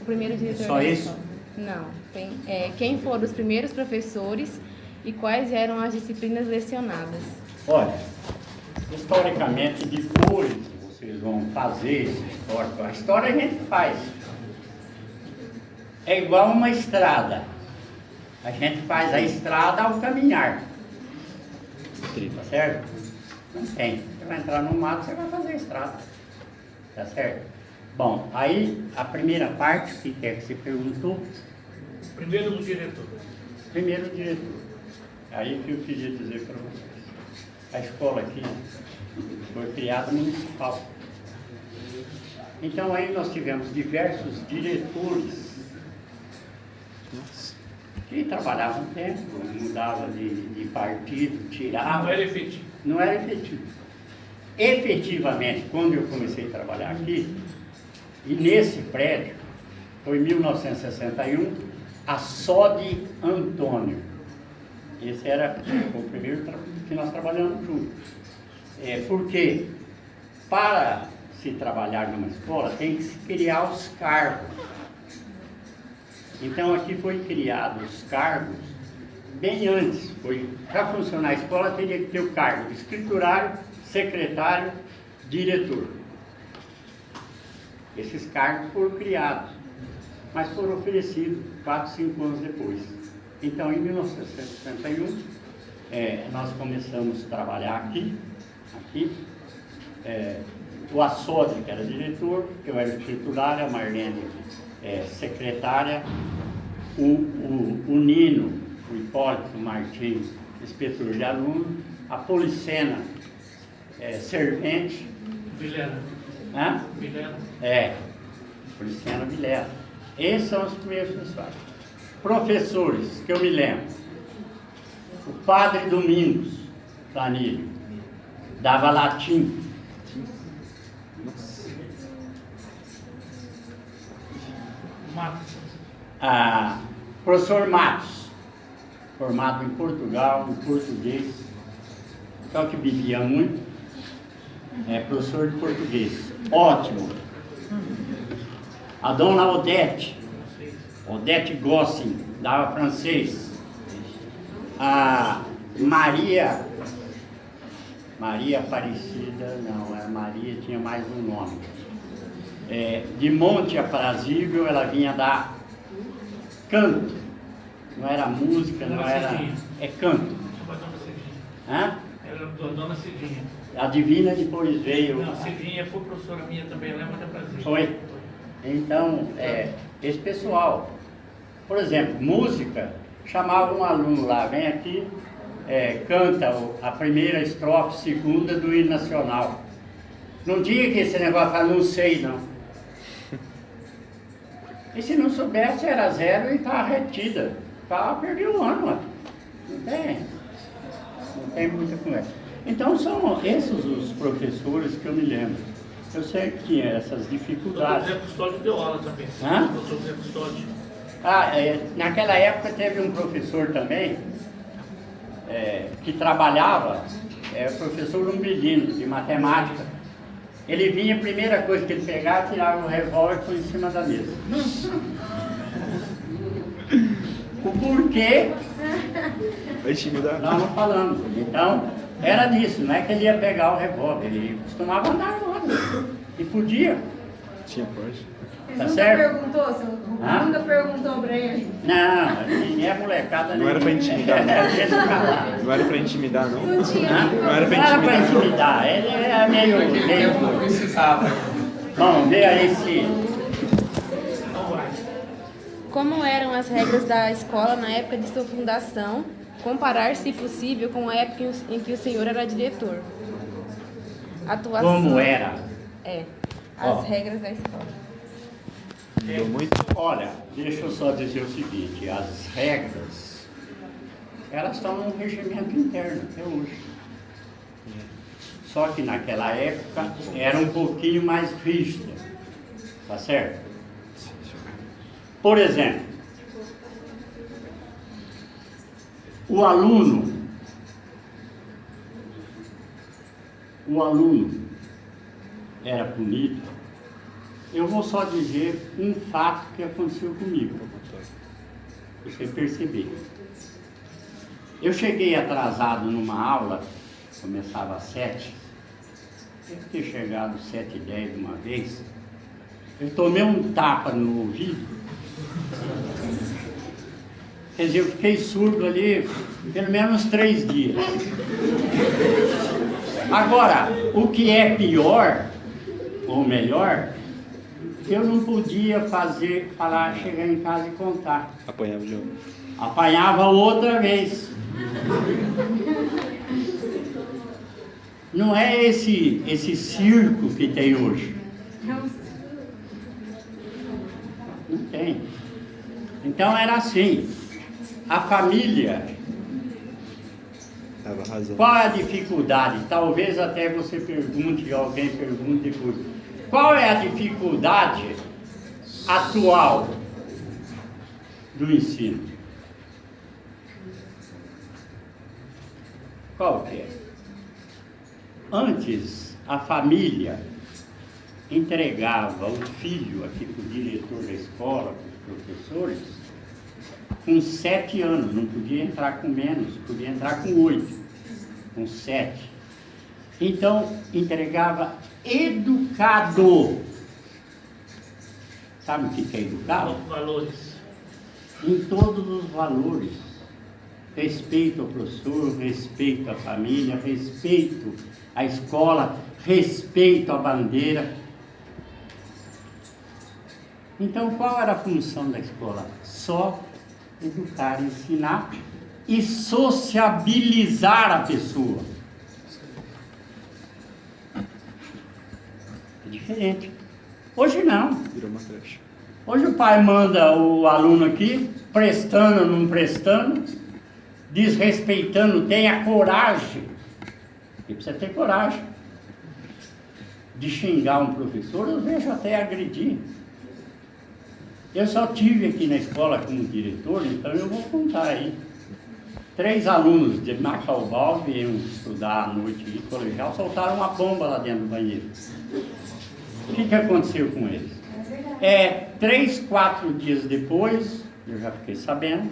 O primeiro diretor Só da isso? escola. Não. Tem, quem foram os primeiros professores e quais eram as disciplinas lecionadas? Olha, historicamente, depois vocês vão fazer esse histórico. A história a gente faz. É igual uma estrada. A gente faz a estrada ao caminhar. Tá certo? Não tem. Você vai entrar no mato, você vai fazer a estrada. Tá certo? Bom, aí a primeira parte, o que é que você perguntou? Primeiro do diretor. Primeiro diretor. Aí que eu queria dizer para vocês. A escola aqui foi criada municipal. Então aí nós tivemos diversos diretores que trabalhavam um tempo, mudavam de partido, tiravam. Não era efetivo. Não era efetivo. Efetivamente, quando eu comecei a trabalhar aqui, e nesse prédio, foi em 1961, a SOD Antônio. Esse era o primeiro que nós trabalhamos juntos. Porque para se trabalhar numa escola tem que se criar os cargos. Então aqui foi criado os cargos bem antes. Para funcionar a escola teria que ter o cargo de escriturário, secretário, diretor. Esses cargos foram criados, mas foram oferecidos 4, 5 anos depois. Então, em 1961, nós começamos a trabalhar aqui. O Açode, que era diretor, eu era escriturário, a Marlene secretária, o Nino, o Hipólito Martins, inspetor de aluno, a Policena, servente. Vilela. Hã? Vilela. Policena Vilela. Esses são os primeiros pessoais. Professores, que eu me lembro. O padre Domingos Planilho dava latim. Matos. Professor Matos, formado em Portugal, em português, só que bebia muito, professor de português, ótimo. A dona Odete Gossin, dava francês. A Maria Aparecida, não, a Maria tinha mais um nome. De Monte Aprazível, ela vinha dar canto, não era música, não era. Canto. A dona Cidinha. Hã? Era a dona Cidinha. A Divina depois veio. Não, Cidinha foi professora minha também, lembra da Brasília. Foi. Então, esse pessoal, por exemplo, música, chamava um aluno lá, vem aqui, canta a primeira estrofe, segunda do hino nacional. Não tinha que esse negócio, fala, não sei não. E se não soubesse, era zero e estava retida. Perdeu um ano, ó. Não tem muita conversa. Então são esses os professores que eu me lembro. Eu sei que tinha essas dificuldades. O Zé Custódio deu aula também. Hã? O doutor Zé Custódio. Naquela época teve um professor também, que trabalhava, o professor Umbelino, de matemática. Ele vinha, a primeira coisa que ele pegava, tirava o revólver e foi em cima da mesa. O porquê, Vai intimidar? nós não falamos. Então, era disso, não é que ele ia pegar o revólver, ele costumava andar no lado. E podia. Tinha pode. Tá Você certo? nunca perguntou pra ele? Não, ninguém é molecada. Não era pra intimidar, Deixa eu falar. Não era pra intimidar, não. Não tinha. Não era pra Não era pra intimidar. intimidar, ele é meio... Não precisava. Vamos ver aí se... Como eram as regras da escola na época de sua fundação? Comparar, se possível, com a época em que o senhor era diretor. Atuação. Como era? As Ó. regras da escola. Mudou muito? Olha, deixa eu só dizer o seguinte, as regras, elas estão no regimento interno até hoje. Só que naquela época era um pouquinho mais rígida, tá certo? Por exemplo, o aluno era punido eu vou só dizer um fato que aconteceu comigo, para você perceber. Eu cheguei atrasado numa aula, começava às 7, devo ter chegado às 7h10 uma vez, eu tomei um tapa no ouvido, quer dizer, eu fiquei surdo ali pelo menos 3 dias. Agora, o que é pior, ou melhor, eu não podia chegar em casa e contar. Apanhava de novo. Apanhava outra vez. Não é esse circo que tem hoje. Não tem. Então era assim. A família, Tava arrasando. qual é a dificuldade? Talvez até você pergunte, alguém pergunte depois. Qual é a dificuldade atual do ensino? Qual que é? Antes, a família entregava o filho aqui para o diretor da escola, para os professores, com 7 anos, não podia entrar com menos, podia entrar com 8, com 7. Então, entregava educado. Sabe o que é educado? Valores. Em todos os valores. Respeito ao professor, respeito à família, respeito à escola, respeito à bandeira. Então, qual era a função da escola? Só educar, ensinar e sociabilizar a pessoa. É diferente. Hoje não. Virou uma creche. Hoje o pai manda o aluno aqui, prestando ou não prestando, desrespeitando, tenha coragem, e precisa ter coragem, de xingar um professor, eu vejo até agredir. Eu só tive aqui na escola como diretor, então eu vou contar aí. 3 alunos de Macaubal vieram estudar à noite em colegial, soltaram uma bomba lá dentro do banheiro. O que aconteceu com eles? 3, 4 dias depois, eu já fiquei sabendo,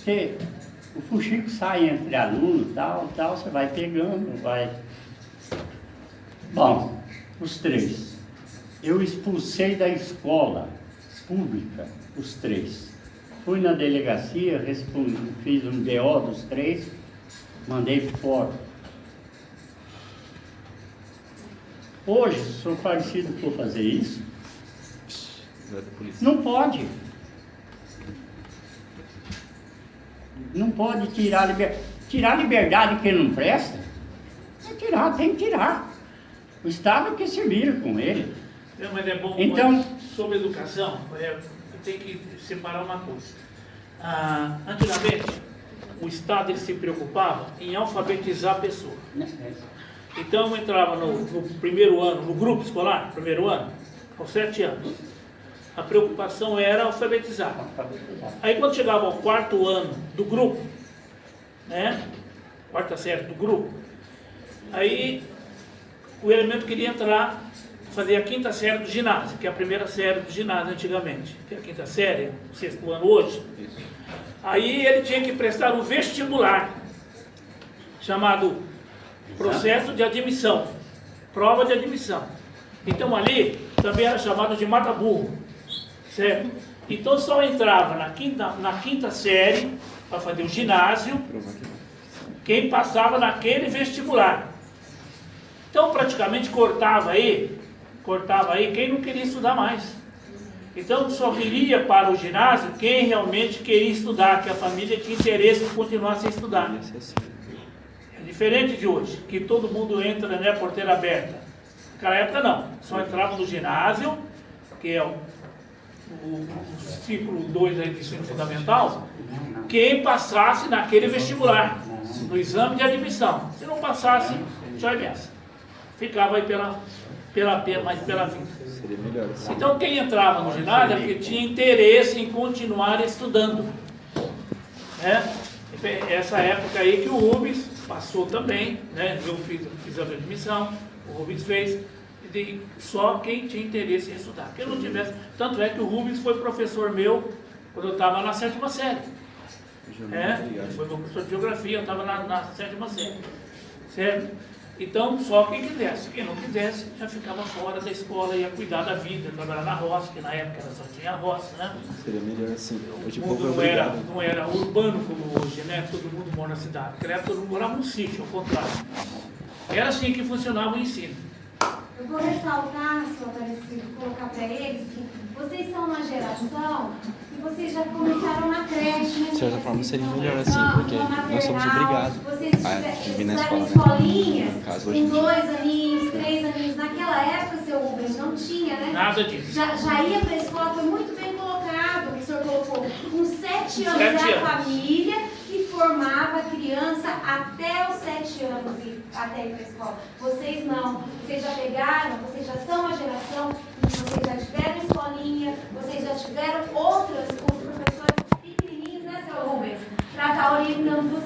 que o fuxico sai entre alunos, tal, você vai pegando, vai... Bom, os 3. Eu expulsei da escola pública os 3. Fui na delegacia, fiz um BO dos 3, mandei fora. Hoje, se sou parecido por fazer isso, Não é da polícia. não pode. Não pode tirar a liberdade. Tirar a liberdade de quem não presta? É tirar, tem que tirar. O Estado que se vira com ele. Não, mas é bom, Então- sobre educação, tem que separar uma coisa. Antigamente, o Estado ele se preocupava em alfabetizar a pessoa. Então, eu entrava no primeiro ano, no grupo escolar, primeiro ano, aos 7 anos. A preocupação era alfabetizar. Aí, quando chegava ao 4º ano do grupo, né, 4ª série do grupo, aí o elemento queria entrar, fazer a 5ª série do ginásio, que é a primeira série do ginásio antigamente, que é a 5ª série, o 6º ano hoje. Aí ele tinha que prestar um vestibular, chamado processo de admissão, prova de admissão. Então ali também era chamado de mata-burro, certo? Então só entrava na quinta série para fazer o ginásio quem passava naquele vestibular. Então praticamente cortava aí quem não queria estudar mais. Então só viria para o ginásio quem realmente queria estudar, que a família tinha interesse em continuar sem estudar. É diferente de hoje, que todo mundo entra, né, porteira aberta. Naquela época não, só entrava no ginásio, que é o ciclo 2 aí de ensino fundamental, quem passasse naquele vestibular, no exame de admissão. Se não passasse, já é benção. Ficava aí mais pela vida. Seria melhor assim. Então quem entrava no ginásio é porque tinha interesse em continuar estudando, né? Essa época aí que o Rubens passou também, né? Eu fiz exame de admissão, o Rubens fez, só quem tinha interesse em estudar. Quem não tivesse, tanto é que o Rubens foi professor meu quando eu estava na 7ª série. Ele foi meu professor de geografia, eu estava na 7ª série. Certo? Então, só quem quisesse. Quem não quisesse, já ficava fora da escola, ia cuidar da vida, trabalhar na roça, que na época só tinha roça, né? Seria melhor assim. Hoje O o povo é mundo obrigado. não era urbano como hoje, né? Todo mundo mora na cidade. Naquela época todo mundo morava num sítio, ao contrário. Era assim que funcionava o ensino. Eu vou ressaltar, senhor Aparecido, colocar para eles que vocês são uma geração que vocês já começaram na creche, né? De certa forma seria melhor assim, Não, porque no nós somos obrigados Vocês a vir na estudaram em escola, né? escolinhas, No caso, hoje com em dia. 2 aninhos, 3 aninhos. Naquela época, seu Rubens, não tinha, né? Nada disso. Já ia para a escola, foi muito bem colocado. O senhor colocou com 7 anos 7 é a anos. família que formava a criança até os 7 anos e até ir para a escola. Vocês não. Vocês já pegaram, vocês já são uma geração que vocês já tiveram escolinha, vocês já tiveram outras, os professores pequenininhos, né, seu Rubens? Para estar orientando vocês.